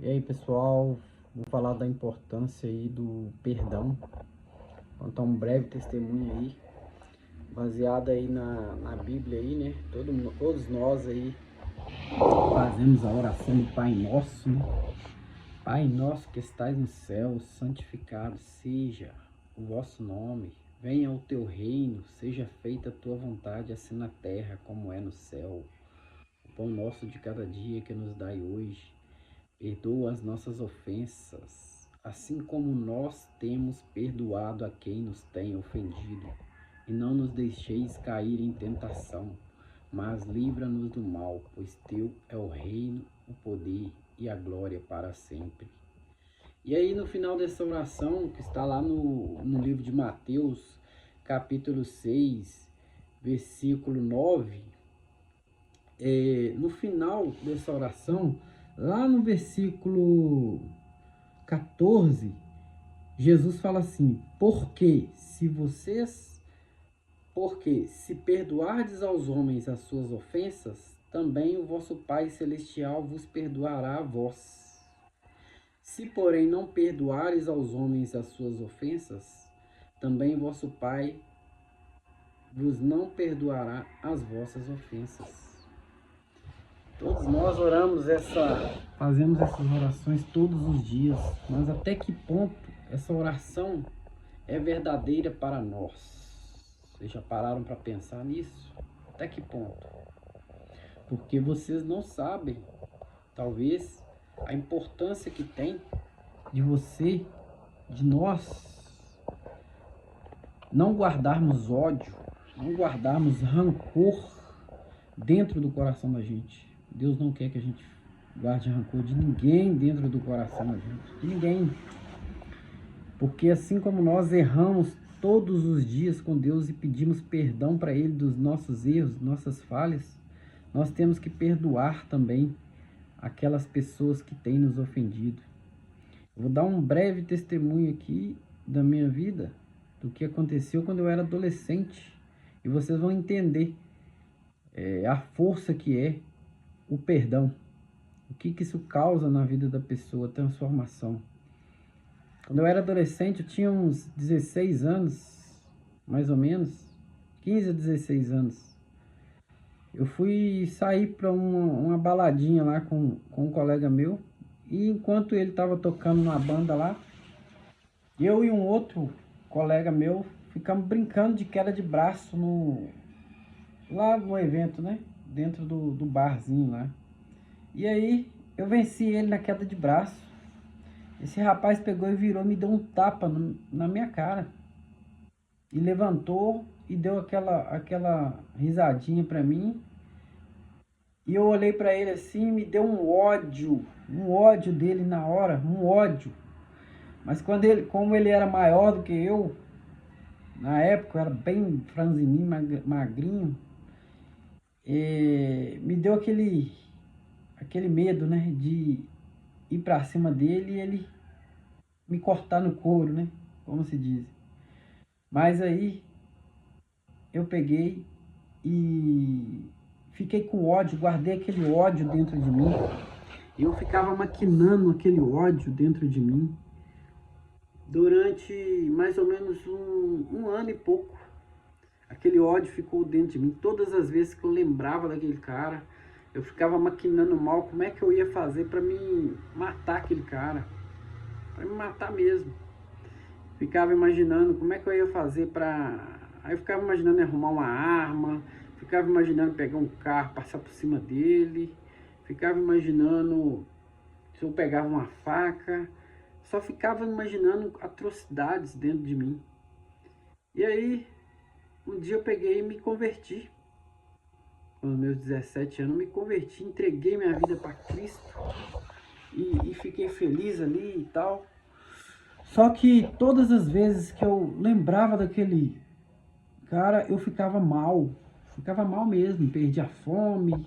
E aí, pessoal, vou falar da importância aí do perdão, contar um breve testemunho aí, baseado aí na Bíblia aí, né? Todos nós aí fazemos a oração do Pai Nosso, né? Pai nosso que estais no céu, santificado seja o vosso nome, venha o teu reino, seja feita a tua vontade, assim na terra como é no céu. O pão nosso de cada dia que nos dai hoje. Perdoa as nossas ofensas, assim como nós temos perdoado a quem nos tem ofendido. E não nos deixeis cair em tentação, mas livra-nos do mal, pois teu é o reino, o poder e a glória para sempre. E aí no final dessa oração, que está lá no livro de Mateus, capítulo 6, versículo 9, no final dessa oração, lá no versículo 14, Jesus fala assim: porque se perdoardes aos homens as suas ofensas, também o vosso Pai Celestial vos perdoará a vós. Se, porém, não perdoares aos homens as suas ofensas, também vosso Pai vos não perdoará as vossas ofensas. Todos nós fazemos essas orações todos os dias, mas até que ponto essa oração é verdadeira para nós? Vocês já pararam para pensar nisso? Até que ponto? Porque vocês não sabem, talvez, a importância que tem de você, de nós, não guardarmos ódio, não guardarmos rancor dentro do coração da gente. Deus não quer que a gente guarde rancor de ninguém dentro do coração da gente, de ninguém. Porque assim como nós erramos todos os dias com Deus e pedimos perdão para Ele dos nossos erros, nossas falhas, nós temos que perdoar também aquelas pessoas que têm nos ofendido. Eu vou dar um breve testemunho aqui da minha vida, do que aconteceu quando eu era adolescente, e vocês vão entender a força que é o perdão. O que isso causa na vida da pessoa, transformação. Quando eu era adolescente, eu tinha uns 16 anos, mais ou menos, 15 a 16 anos. Eu fui sair para uma baladinha lá com um colega meu, e enquanto ele estava tocando na banda lá, eu e um outro colega meu ficamos brincando de queda de braço lá no evento, né? Dentro do barzinho lá. E aí eu venci ele na queda de braço. Esse rapaz pegou e virou, me deu um tapa na minha cara. E levantou e deu aquela risadinha pra mim. E eu olhei pra ele assim, me deu um ódio dele na hora, um ódio. Mas como ele era maior do que eu, na época eu era bem franzininho, magrinho, me deu aquele medo, né, de ir pra cima dele e ele me cortar no couro, né, como se diz. Mas aí eu peguei e fiquei com ódio, guardei aquele ódio dentro de mim. Eu ficava maquinando aquele ódio dentro de mim durante mais ou menos um ano e pouco. Aquele ódio ficou dentro de mim. Todas as vezes que eu lembrava daquele cara, eu ficava maquinando mal como é que eu ia fazer para me matar aquele cara, para me matar mesmo. Ficava imaginando como é que eu ia fazer para... Aí eu ficava imaginando arrumar uma arma, ficava imaginando pegar um carro, passar por cima dele, ficava imaginando se eu pegava uma faca, só ficava imaginando atrocidades dentro de mim. E aí, um dia eu peguei e me converti. Com os meus 17 anos, me converti, entreguei minha vida para Cristo e fiquei feliz ali e tal. Só que todas as vezes que eu lembrava daquele cara, eu ficava mal mesmo, perdi a fome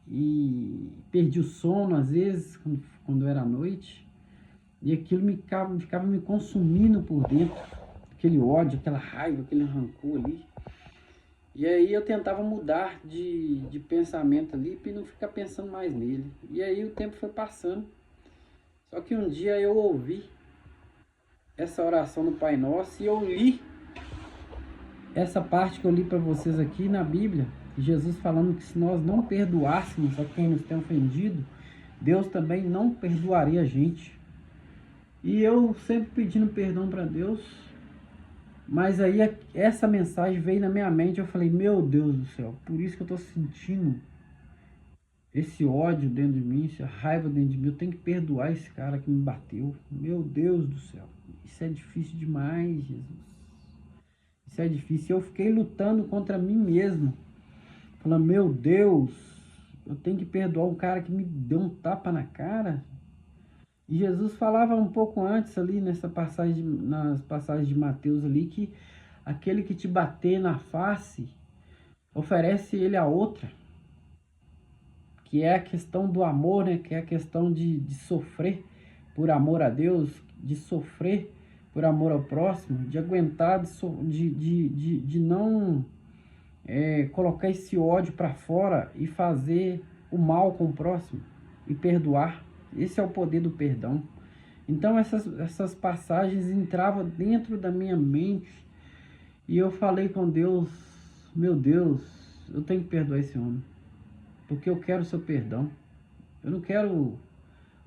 e perdi o sono às vezes, quando era noite, e aquilo ficava me consumindo por dentro, aquele ódio, aquela raiva, aquele rancor ali. E aí eu tentava mudar de pensamento ali para não ficar pensando mais nele. E aí o tempo foi passando. Só que um dia eu ouvi essa oração do Pai Nosso e eu li essa parte que eu li para vocês aqui na Bíblia, Jesus falando que se nós não perdoássemos a quem nos tem ofendido, Deus também não perdoaria a gente. E eu sempre pedindo perdão para Deus, mas aí essa mensagem veio na minha mente, eu falei, meu Deus do céu, por isso que eu estou sentindo esse ódio dentro de mim, essa raiva dentro de mim, eu tenho que perdoar esse cara que me bateu. Meu Deus do céu, isso é difícil demais, Jesus. Isso é difícil. Eu fiquei lutando contra mim mesmo. Falando, meu Deus, eu tenho que perdoar um cara que me deu um tapa na cara. E Jesus falava um pouco antes ali, nas passagens de Mateus ali, que aquele que te bater na face, oferece ele a outra. Que é a questão do amor, né? Que é a questão de sofrer por amor a Deus, de sofrer por amor ao próximo, de aguentar, de não colocar esse ódio para fora e fazer o mal com o próximo e perdoar. Esse é o poder do perdão. Então essas passagens entravam dentro da minha mente e eu falei com Deus, meu Deus, eu tenho que perdoar esse homem, porque eu quero o seu perdão. Eu não quero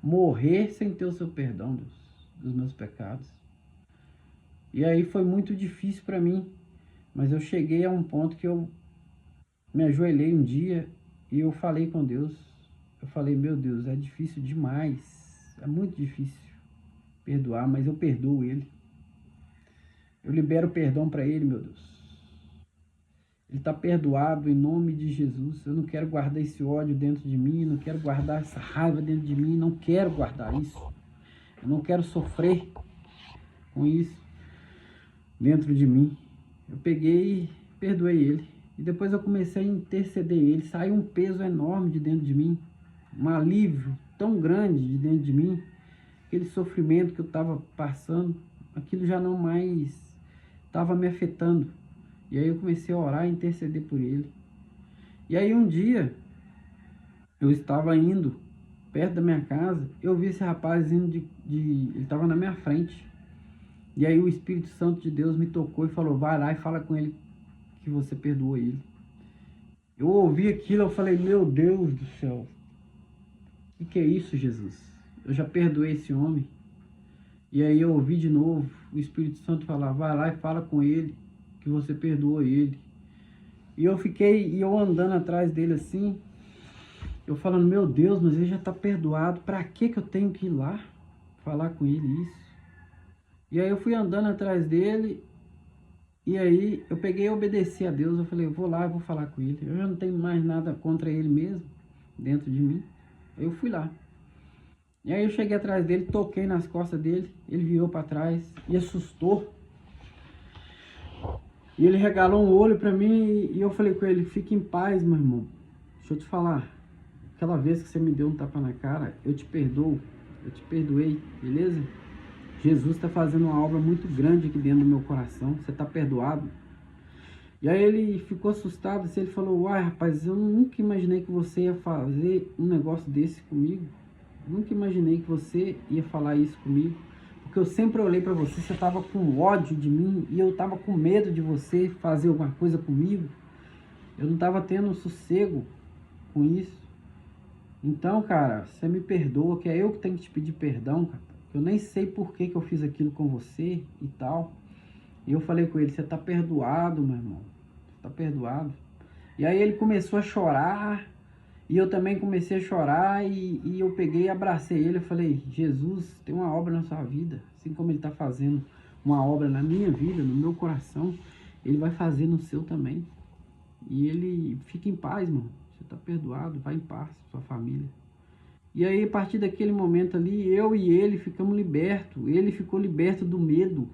morrer sem ter o seu perdão, Deus, dos meus pecados. E aí foi muito difícil para mim, mas eu cheguei a um ponto que eu me ajoelhei um dia e eu falei com Deus. Eu falei, meu Deus, é difícil demais, é muito difícil perdoar, mas eu perdoo ele. Eu libero perdão para ele, meu Deus. Ele está perdoado em nome de Jesus. Eu não quero guardar esse ódio dentro de mim, não quero guardar essa raiva dentro de mim, não quero guardar isso. Eu não quero sofrer com isso dentro de mim. Eu peguei e perdoei ele. E depois eu comecei a interceder ele. Saiu um peso enorme de dentro de mim. Um alívio tão grande de dentro de mim. Aquele sofrimento que eu estava passando, aquilo já não mais estava me afetando. E aí eu comecei a orar e interceder por ele. E aí um dia, eu estava indo perto da minha casa, eu vi esse rapaz indo ele estava na minha frente. E aí o Espírito Santo de Deus me tocou e falou, vai lá e fala com ele que você perdoou ele. Eu ouvi aquilo, eu falei, meu Deus do céu, o que é isso, Jesus? Eu já perdoei esse homem. E aí eu ouvi de novo o Espírito Santo falar, vai lá e fala com ele que você perdoou ele. E eu andando atrás dele assim, eu falando, meu Deus, mas ele já está perdoado, para que eu tenho que ir lá falar com ele isso? E aí eu fui andando atrás dele, e aí eu peguei e obedeci a Deus. Eu falei, eu vou lá, eu vou falar com ele. Eu já não tenho mais nada contra ele mesmo, dentro de mim. Eu fui lá. E aí eu cheguei atrás dele, toquei nas costas dele, ele virou para trás e assustou. E ele regalou um olho para mim e eu falei com ele, fique em paz, meu irmão. Deixa eu te falar, aquela vez que você me deu um tapa na cara, eu te perdoo, eu te perdoei, beleza? Jesus está fazendo uma obra muito grande aqui dentro do meu coração. Você está perdoado? E aí ele ficou assustado. Assim, ele falou, uai, rapaz, eu nunca imaginei que você ia fazer um negócio desse comigo. Nunca imaginei que você ia falar isso comigo. Porque eu sempre olhei para você, você estava com ódio de mim. E eu estava com medo de você fazer alguma coisa comigo. Eu não estava tendo sossego com isso. Então, cara, você me perdoa, que é eu que tenho que te pedir perdão, cara. Eu nem sei por que eu fiz aquilo com você e tal. E eu falei com ele, você tá perdoado, meu irmão. Você tá perdoado. E aí ele começou a chorar. E eu também comecei a chorar. E eu peguei e abracei ele. Eu falei, Jesus, tem uma obra na sua vida. Assim como ele tá fazendo uma obra na minha vida, no meu coração, ele vai fazer no seu também. E ele fica em paz, mano. Você tá perdoado, vai em paz, sua família. E aí, a partir daquele momento ali, eu e ele ficamos libertos. Ele ficou liberto do medo,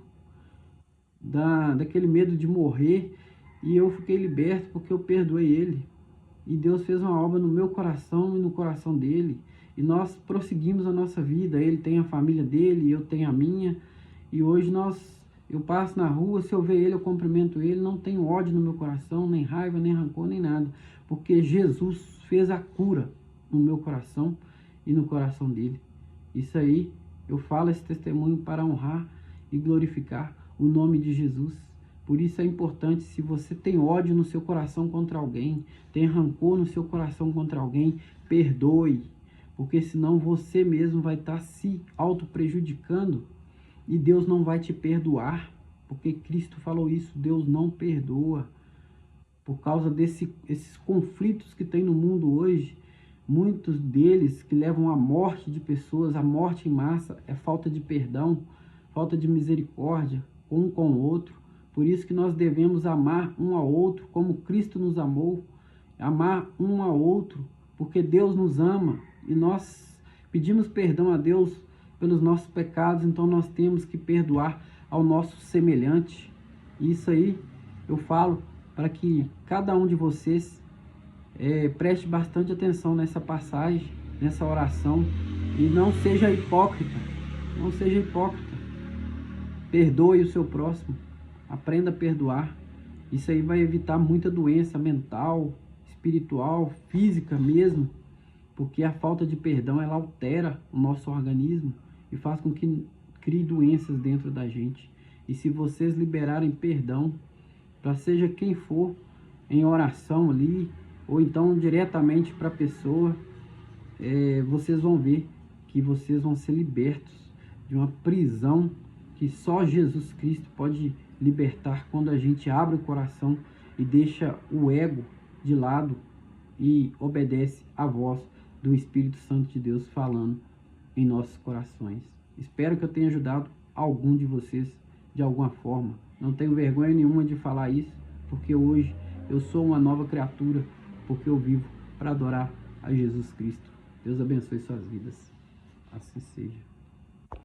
daquele medo de morrer. E eu fiquei liberto porque eu perdoei ele. E Deus fez uma obra no meu coração e no coração dele. E nós prosseguimos a nossa vida. Ele tem a família dele, eu tenho a minha. E hoje eu passo na rua, se eu ver ele, eu cumprimento ele. Não tenho ódio no meu coração, nem raiva, nem rancor, nem nada. Porque Jesus fez a cura no meu coração e no coração dele. Isso aí Eu falo esse testemunho para honrar e glorificar o nome de Jesus. Por isso é importante, se você tem ódio no seu coração contra alguém, tem rancor no seu coração contra alguém, perdoe. Porque senão você mesmo vai estar se auto-prejudicando e Deus não vai te perdoar. Porque Cristo falou isso, Deus não perdoa. Por causa esses conflitos que tem no mundo hoje, muitos deles que levam à morte de pessoas, à morte em massa, é falta de perdão, falta de misericórdia um com o outro. Por isso que nós devemos amar um ao outro como Cristo nos amou, amar um ao outro, porque Deus nos ama e nós pedimos perdão a Deus pelos nossos pecados, então nós temos que perdoar ao nosso semelhante. Isso aí eu falo para que cada um de vocês preste bastante atenção nessa passagem, nessa oração, e não seja hipócrita, não seja hipócrita. Perdoe o seu próximo, aprenda a perdoar. Isso aí vai evitar muita doença mental, espiritual, física mesmo, porque a falta de perdão, ela altera o nosso organismo e faz com que crie doenças dentro da gente. E se vocês liberarem perdão, para seja quem for, em oração ali, ou então diretamente para a pessoa, vocês vão ver que vocês vão ser libertos de uma prisão que só Jesus Cristo pode libertar quando a gente abre o coração e deixa o ego de lado e obedece à voz do Espírito Santo de Deus falando em nossos corações. Espero que eu tenha ajudado algum de vocês de alguma forma. Não tenho vergonha nenhuma de falar isso, porque hoje eu sou uma nova criatura, porque eu vivo para adorar a Jesus Cristo. Deus abençoe suas vidas. Assim seja.